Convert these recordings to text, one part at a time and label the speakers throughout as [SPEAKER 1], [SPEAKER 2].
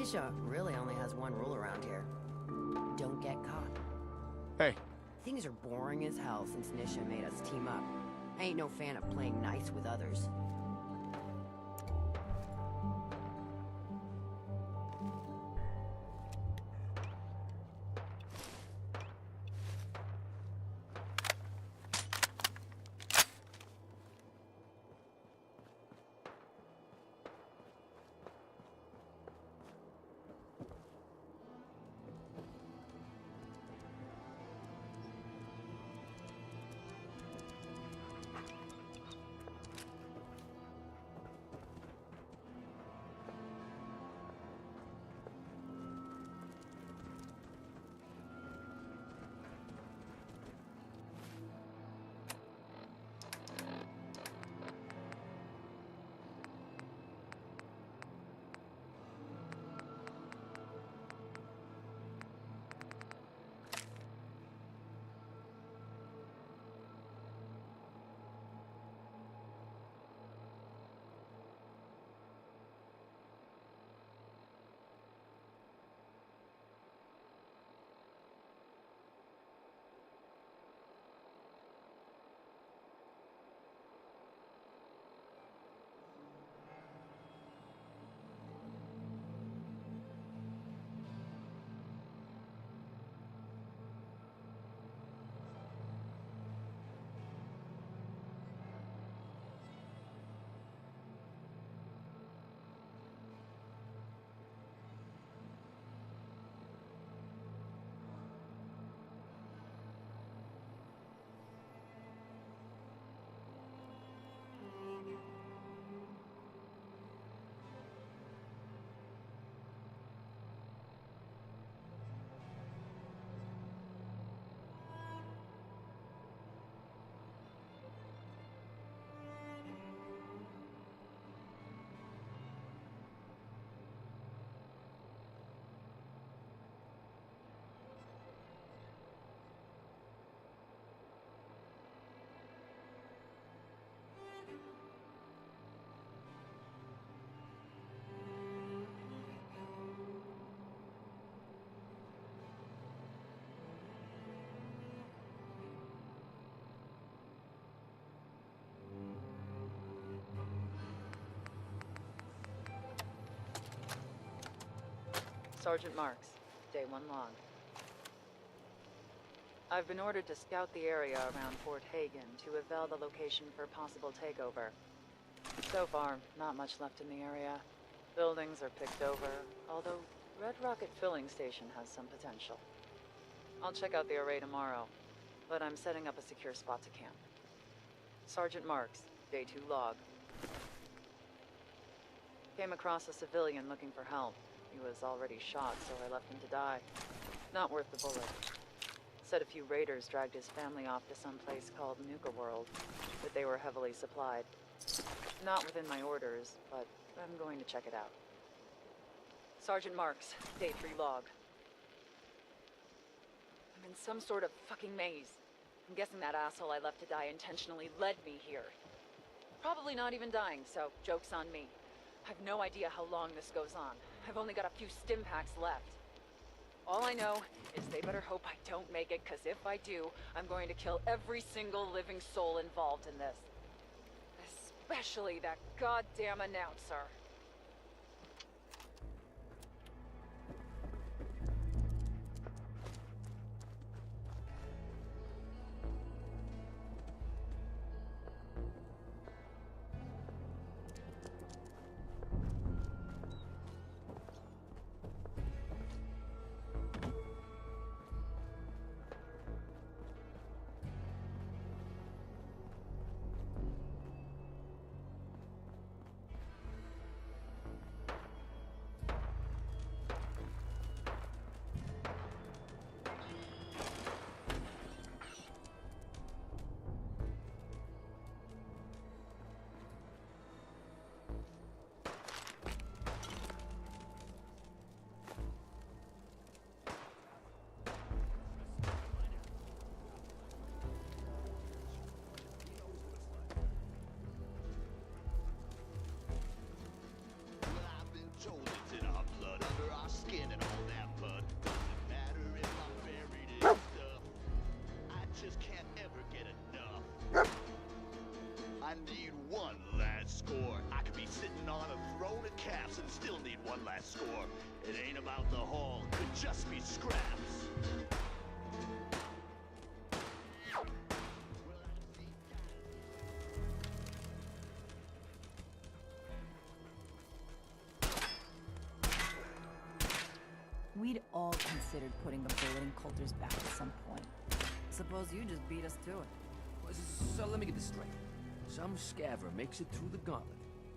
[SPEAKER 1] Nisha really only has one rule around here. Don't get caught.
[SPEAKER 2] Hey.
[SPEAKER 1] Things are boring as hell since Nisha made us team up. I ain't no fan of playing nice with others.
[SPEAKER 3] Sergeant Marks, Day 1 log. I've been ordered to scout the area around Fort Hagen to eval the location for possible takeover. So far, not much left in the area. Buildings are picked over, although Red Rocket Filling Station has some potential. I'll check out the array tomorrow, but I'm setting up a secure spot to camp. Sergeant Marks, Day 2 log. Came across a civilian looking for help. He was already shot, so I left him to die. Not worth the bullet. Said a few raiders dragged his family off to some place called Nuka World, but they were heavily supplied. Not within my orders, but I'm going to check it out. Sergeant Marks, Day 3 log. I'm in some sort of fucking maze. I'm guessing that asshole I left to die intentionally led me here. Probably not even dying, so joke's on me. I have no idea how long this goes on. I've only got a few stim packs left. All I know is they better hope I don't make it, because if I do, I'm going to kill every single living soul involved in this. Especially that goddamn announcer.
[SPEAKER 2] one last score. It ain't about the haul, could just be scraps.
[SPEAKER 4] We'd all considered putting a bullet in Coulter's back at some point.
[SPEAKER 1] Suppose you just beat us to it.
[SPEAKER 5] So let me get this straight. Some scaver makes it through the gauntlet,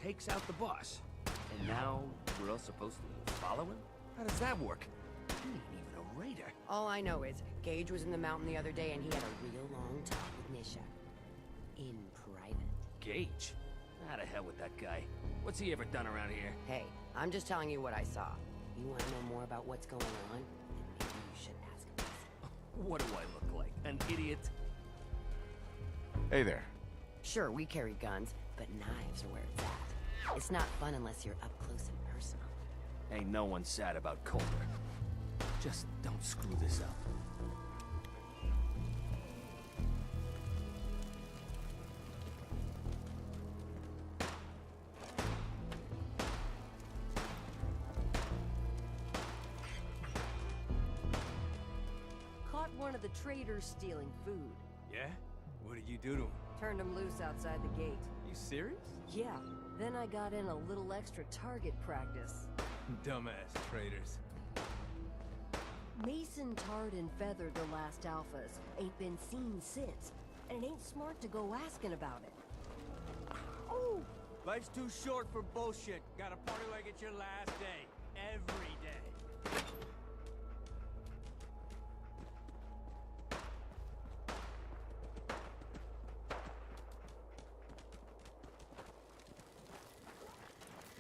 [SPEAKER 5] takes out the boss, and now we're all supposed to follow him? How does that work? He ain't even a raider.
[SPEAKER 1] All I know is, Gage was in the mountain the other day and he had a real long talk with Nisha. In private.
[SPEAKER 5] Gage? How the hell with that guy? What's he ever done around here?
[SPEAKER 1] Hey, I'm just telling you what I saw. You want to know more about what's going on? Then maybe you should ask him.
[SPEAKER 5] What do I look like? An idiot?
[SPEAKER 6] Hey there.
[SPEAKER 1] Sure, we carry guns, but knives are where it's at. It's not fun unless you're up close and personal.
[SPEAKER 5] Ain't no one sad about Coulter. Just don't screw this up.
[SPEAKER 7] Caught one of the traders stealing food.
[SPEAKER 8] Yeah? What did you do to him?
[SPEAKER 7] Turned him loose outside the gate.
[SPEAKER 8] You serious?
[SPEAKER 7] Yeah, then I got in a little extra target practice.
[SPEAKER 8] Dumbass traders.
[SPEAKER 7] Mason tarred and feathered the last alphas. Ain't been seen since. And it ain't smart to go asking about it. Oh!
[SPEAKER 8] Life's too short for bullshit. Gotta party like it's your last day. Every day.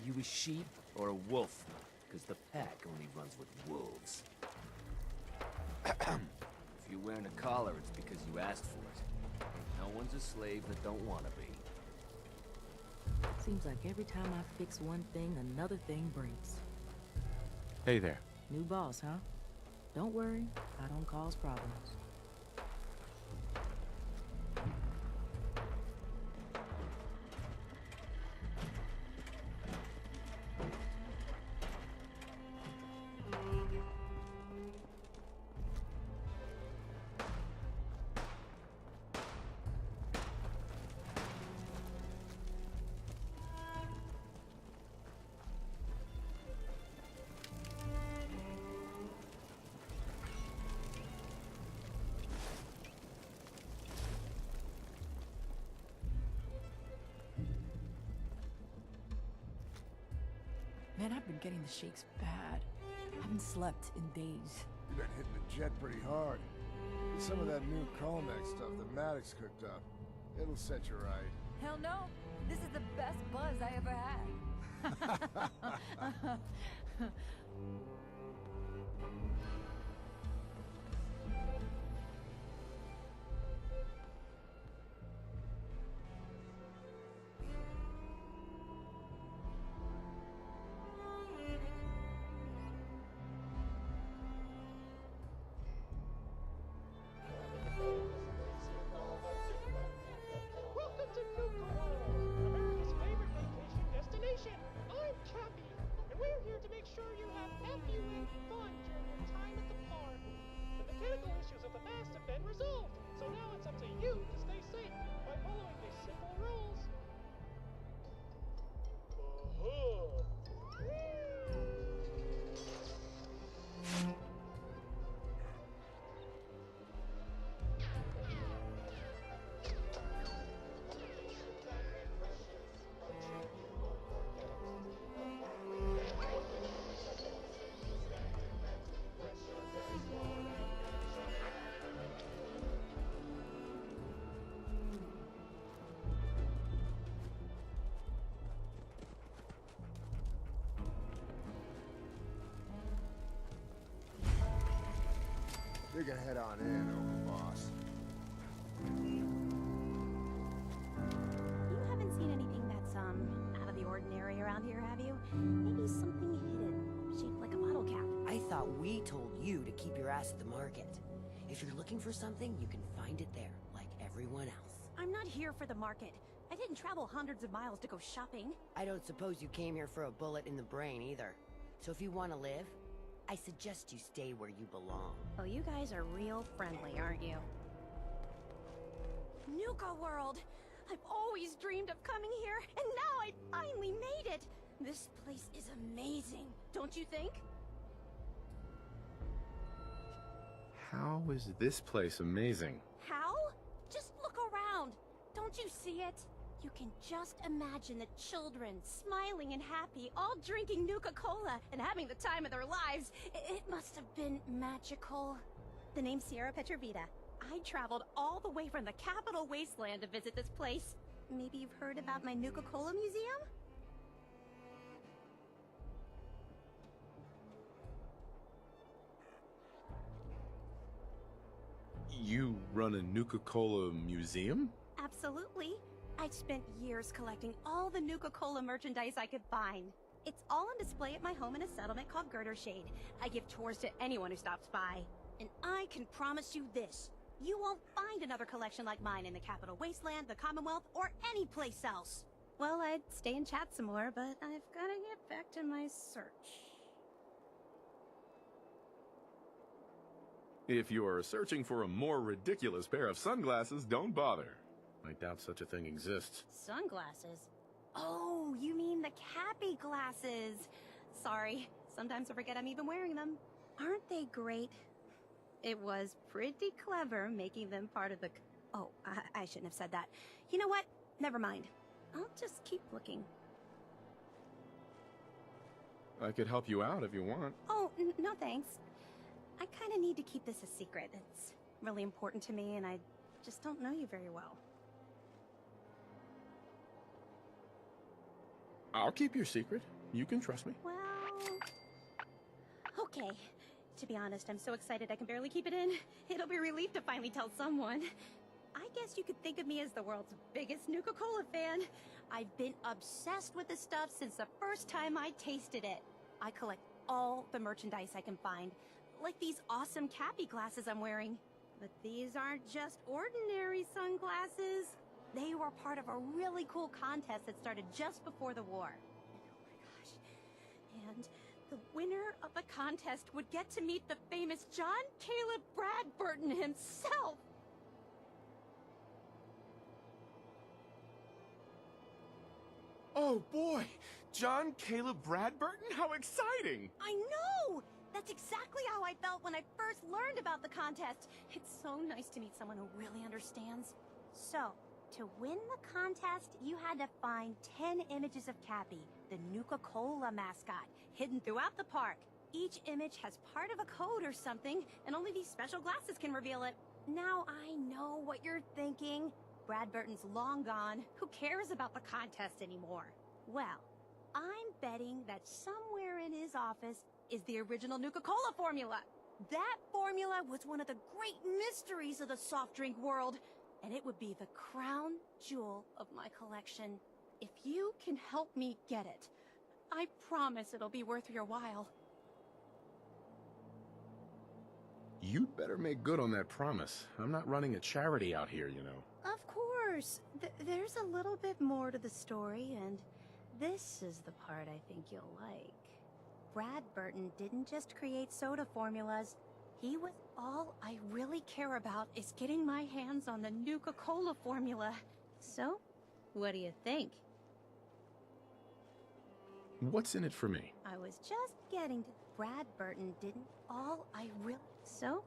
[SPEAKER 5] You a sheep or a wolf? Because the pack only runs with wolves. If you're wearing a collar, it's because you asked for it. No one's a slave that don't want to be.
[SPEAKER 4] Seems like every time I fix one thing, another thing breaks.
[SPEAKER 6] Hey there.
[SPEAKER 4] New boss, huh? Don't worry, I don't cause problems.
[SPEAKER 9] Man, I've been getting the shakes bad. Haven't slept in days.
[SPEAKER 10] You've been hitting the jet pretty hard. Get some of that new Colmex stuff that Maddox cooked up. It'll set you right.
[SPEAKER 7] Hell no! This is the best buzz I ever had.
[SPEAKER 10] You can head on in, Overboss.
[SPEAKER 11] You haven't seen anything that's, out of the ordinary around here, have you? Maybe something hidden, shaped like a bottle cap.
[SPEAKER 1] I thought we told you to keep your ass at the market. If you're looking for something, you can find it there, like everyone else.
[SPEAKER 11] I'm not here for the market. I didn't travel hundreds of miles to go shopping.
[SPEAKER 1] I don't suppose you came here for a bullet in the brain, either. So if you want to live, I suggest you stay where you belong.
[SPEAKER 11] Oh, you guys are real friendly, aren't you? Nuka World! I've always dreamed of coming here, and now I finally made it! This place is amazing, don't you think?
[SPEAKER 6] How is this place amazing?
[SPEAKER 11] How? Just look around. Don't you see it? You can just imagine the children smiling and happy, all drinking Nuka-Cola and having the time of their lives. It must have been magical. The name's Sierra Petrovita. I traveled all the way from the capital wasteland to visit this place. Maybe you've heard about my Nuka-Cola museum?
[SPEAKER 6] You run a Nuka-Cola museum?
[SPEAKER 11] Absolutely. I've spent years collecting all the Nuka-Cola merchandise I could find. It's all on display at my home in a settlement called Girdershade. I give tours to anyone who stops by. And I can promise you this. You won't find another collection like mine in the Capital Wasteland, the Commonwealth, or any place else. Well, I'd stay and chat some more, but I've gotta get back to my search.
[SPEAKER 6] If you're searching for a more ridiculous pair of sunglasses, don't bother. I doubt such a thing exists.
[SPEAKER 11] Sunglasses? Oh, you mean the Cappy glasses. Sorry, sometimes I forget I'm even wearing them. Aren't they great? It was pretty clever making them part of the... Oh, I shouldn't have said that. You know what? Never mind. I'll just keep looking.
[SPEAKER 6] I could help you out if you want.
[SPEAKER 11] Oh, no thanks. I kind of need to keep this a secret. It's really important to me, and I just don't know you very well.
[SPEAKER 6] I'll keep your secret. You can trust me.
[SPEAKER 11] Well... Okay. To be honest, I'm so excited I can barely keep it in. It'll be a relief to finally tell someone. I guess you could think of me as the world's biggest Nuka-Cola fan. I've been obsessed with this stuff since the first time I tasted it. I collect all the merchandise I can find, like these awesome Cappy glasses I'm wearing. But these aren't just ordinary sunglasses. They were part of a really cool contest that started just before the war. Oh my gosh. And the winner of the contest would get to meet the famous John Caleb Bradburton himself.
[SPEAKER 6] Oh boy! John Caleb Bradburton? How exciting!
[SPEAKER 11] I know! That's exactly how I felt when I first learned about the contest. It's so nice to meet someone who really understands. So, to win the contest, you had to find 10 images of Cappy, the Nuka-Cola mascot, hidden throughout the park. Each image has part of a code or something, and only these special glasses can reveal it. Now I know what you're thinking. Bradburton's long gone. Who cares about the contest anymore? Well, I'm betting that somewhere in his office is the original Nuka-Cola formula. That formula was one of the great mysteries of the soft drink world, and it would be the crown jewel of my collection. If you can help me get it, I promise it'll be worth your while.
[SPEAKER 6] You'd better make good on that promise. I'm not running a charity out here, you know.
[SPEAKER 11] Of course. There's a little bit more to the story, and this is the part I think you'll like. Bradburton didn't just create soda formulas. He was... All I really care about is getting my hands on the Nuka-Cola formula. So, what do you think?
[SPEAKER 6] What's in it for me?
[SPEAKER 11] I was just getting to... Bradburton didn't... All I really... So?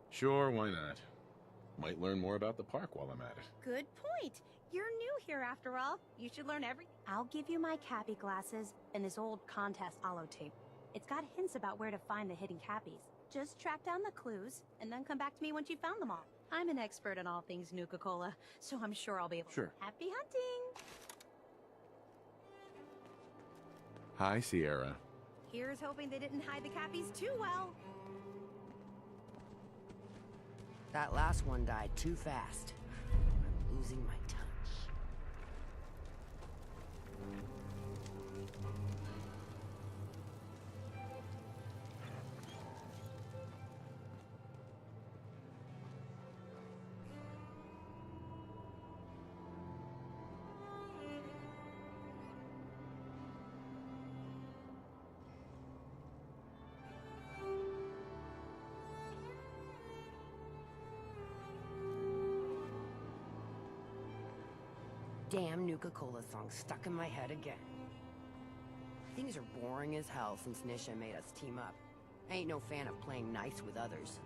[SPEAKER 6] Sure, why not? Might learn more about the park while I'm at it.
[SPEAKER 11] Good point. You're new here after all. You should learn everything. I'll give you my Cappy glasses and this old contest holotape. It's got hints about where to find the hidden Cappies. Just track down the clues, and then come back to me once you've found them all. I'm an expert in all things Nuka-Cola, so I'm sure I'll be able to...
[SPEAKER 6] Sure.
[SPEAKER 11] Happy hunting!
[SPEAKER 6] Hi, Sierra.
[SPEAKER 11] Here's hoping they didn't hide the Cappies too well.
[SPEAKER 1] That last one died too fast. I'm losing my touch. damn Nuka-Cola song stuck in my head again. Things are boring as hell since Nisha made us team up. I ain't no fan of playing nice with others.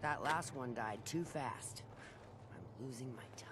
[SPEAKER 1] That last one died too fast. I'm losing my touch.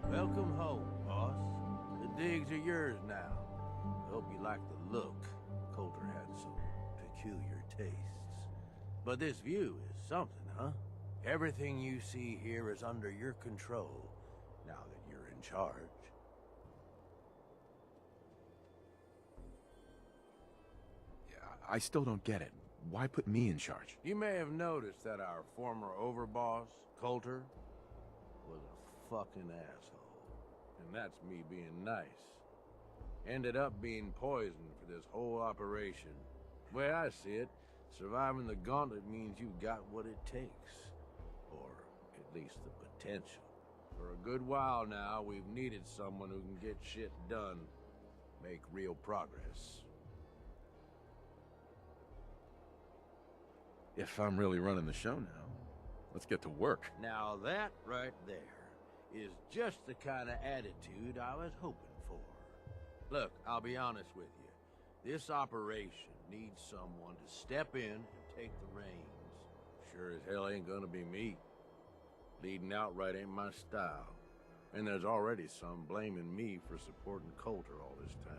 [SPEAKER 12] Welcome home, boss. The digs are yours now. Hope you like the look. Coulter had some peculiar tastes. But this view is something, huh? Everything you see here is under your control, now that you're in charge.
[SPEAKER 6] Yeah, I still don't get it. Why put me in charge?
[SPEAKER 12] You may have noticed that our former overboss, Coulter, was a fucking asshole. And that's me being nice. Ended up being poisoned for this whole operation. The way I see it, surviving the gauntlet means you've got what it takes. Or at least the potential. For a good while now, we've needed someone who can get shit done. Make real progress.
[SPEAKER 6] If I'm really running the show now, let's get to work.
[SPEAKER 12] Now that right there is just the kind of attitude I was hoping for. Look, I'll be honest with you. This operation needs someone to step in and take the reins. Sure as hell ain't gonna be me. Leading outright ain't my style. And there's already some blaming me for supporting Coulter all this time.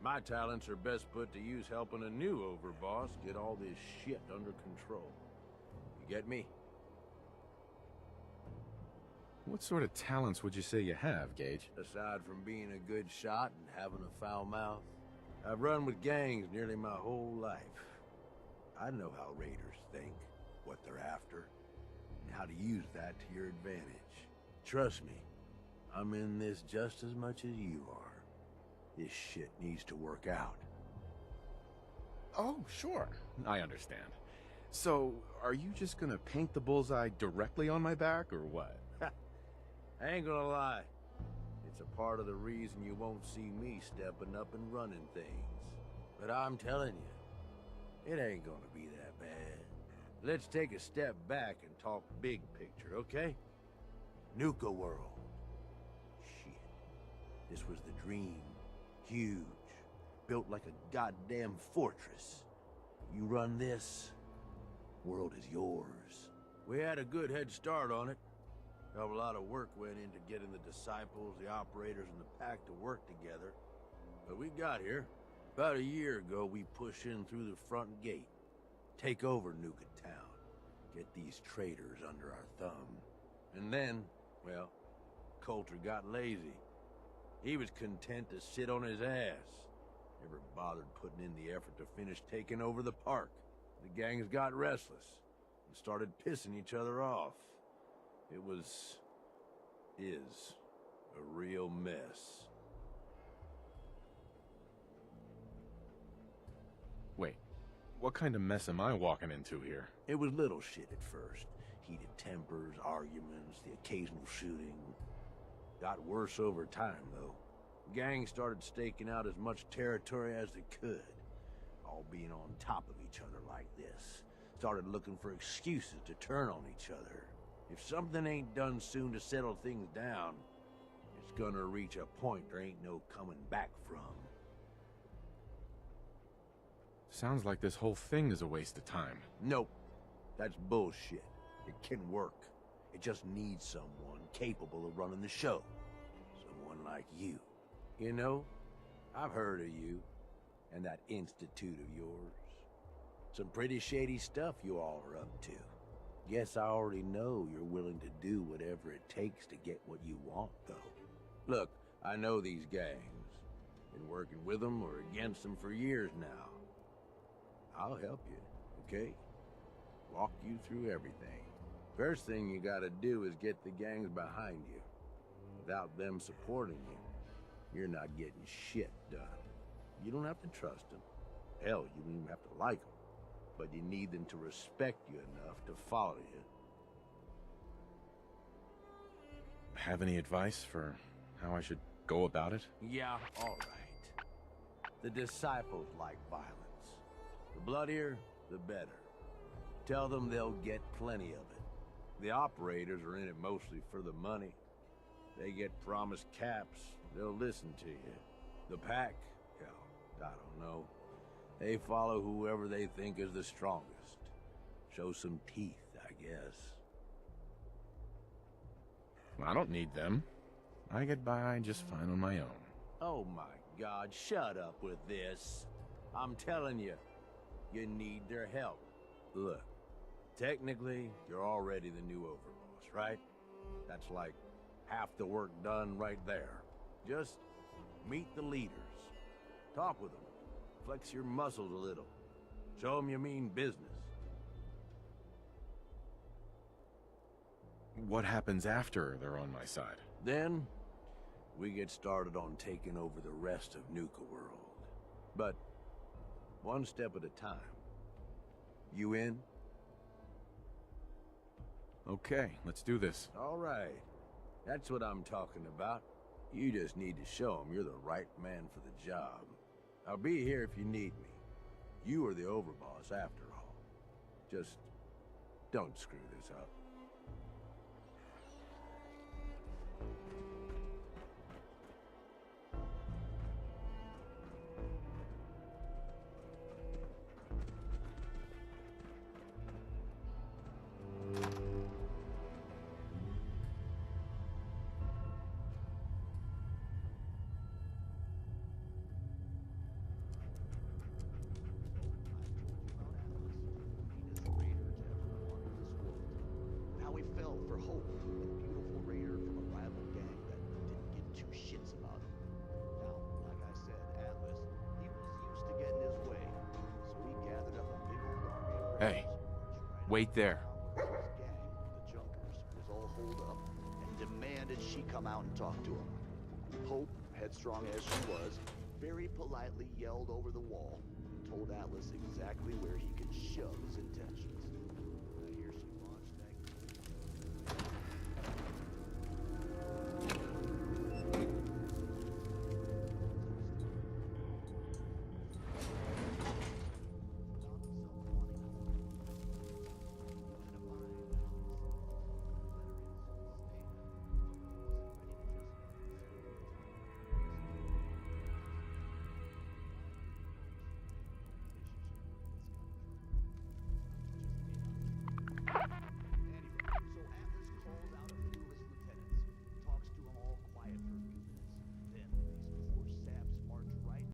[SPEAKER 12] My talents are best put to use helping a new overboss get all this shit under control. You get me?
[SPEAKER 6] What sort of talents would you say you have, Gage?
[SPEAKER 12] Aside from being a good shot and having a foul mouth, I've run with gangs nearly my whole life. I know how raiders think, what they're after, and how to use that to your advantage. Trust me, I'm in this just as much as you are. This shit needs to work out.
[SPEAKER 6] Oh, sure. I understand. So, are you just gonna paint the bullseye directly on my back, or what?
[SPEAKER 12] I ain't gonna lie. It's a part of the reason you won't see me stepping up and running things. But I'm telling you, it ain't gonna be that bad. Let's take a step back and talk big picture, okay? Nuka World. Shit. This was the dream. Huge. Built like a goddamn fortress. You run this, world is yours. We had a good head start on it. A lot of work went into getting the disciples, the operators, and the pack to work together. But we got here. About a year ago, we pushed in through the front gate. Take over Nuka Town. Get these traitors under our thumb. And then, well, Coulter got lazy. He was content to sit on his ass. Never bothered putting in the effort to finish taking over the park. The gangs got restless and started pissing each other off. It is a real mess.
[SPEAKER 6] Wait, what kind of mess am I walking into here?
[SPEAKER 12] It was little shit at first. Heated tempers, arguments, the occasional shooting. Got worse over time, though. Gangs started staking out as much territory as they could. All being on top of each other like this. Started looking for excuses to turn on each other. If something ain't done soon to settle things down, it's gonna reach a point there ain't no coming back from.
[SPEAKER 6] Sounds like this whole thing is a waste of time.
[SPEAKER 12] Nope. That's bullshit. It can work. It just needs someone capable of running the show. Someone like you. You know, I've heard of you and that institute of yours. Some pretty shady stuff you all are up to. Guess I already know you're willing to do whatever it takes to get what you want, though. Look, I know these gangs. Been working with them or against them for years now. I'll help you, okay? Walk you through everything. First thing you gotta do is get the gangs behind you. Without them supporting you, you're not getting shit done. You don't have to trust them. Hell, you don't even have to like them. But you need them to respect you enough to follow you.
[SPEAKER 6] Have any advice for how I should go about it?
[SPEAKER 12] Yeah, all right. The disciples like violence. The bloodier, the better. Tell them they'll get plenty of it. The operators are in it mostly for the money. They get promised caps, they'll listen to you. The pack, hell, I don't know. They follow whoever they think is the strongest. Show some teeth, I guess.
[SPEAKER 6] I don't need them. I get by just fine on my own.
[SPEAKER 12] Oh my God, shut up with this. I'm telling you, you need their help. Look, technically, you're already the new overboss, right? That's like half the work done right there. Just meet the leaders. Talk with them. Flex your muscles a little. Show them you mean business.
[SPEAKER 6] What happens after they're on my side?
[SPEAKER 12] Then, we get started on taking over the rest of Nuka World. But, one step at a time. You in?
[SPEAKER 6] Okay, let's do this.
[SPEAKER 12] All right. That's what I'm talking about. You just need to show them you're the right man for the job. I'll be here if you need me. You are the overboss after all. Just don't screw this up.
[SPEAKER 2] How he fell for Hope, a beautiful raider from a rival gang that didn't give two shits about him. Now, like I said, Atlas, he was used to getting his way, so he gathered up a big old army of
[SPEAKER 6] Hey,
[SPEAKER 2] raiders.
[SPEAKER 6] wait there.
[SPEAKER 2] His gang, the Junkers, was all holed up and demanded she come out and talk to him. Hope, headstrong as she was, very politely yelled over the wall and told Atlas exactly where he could shove his intentions.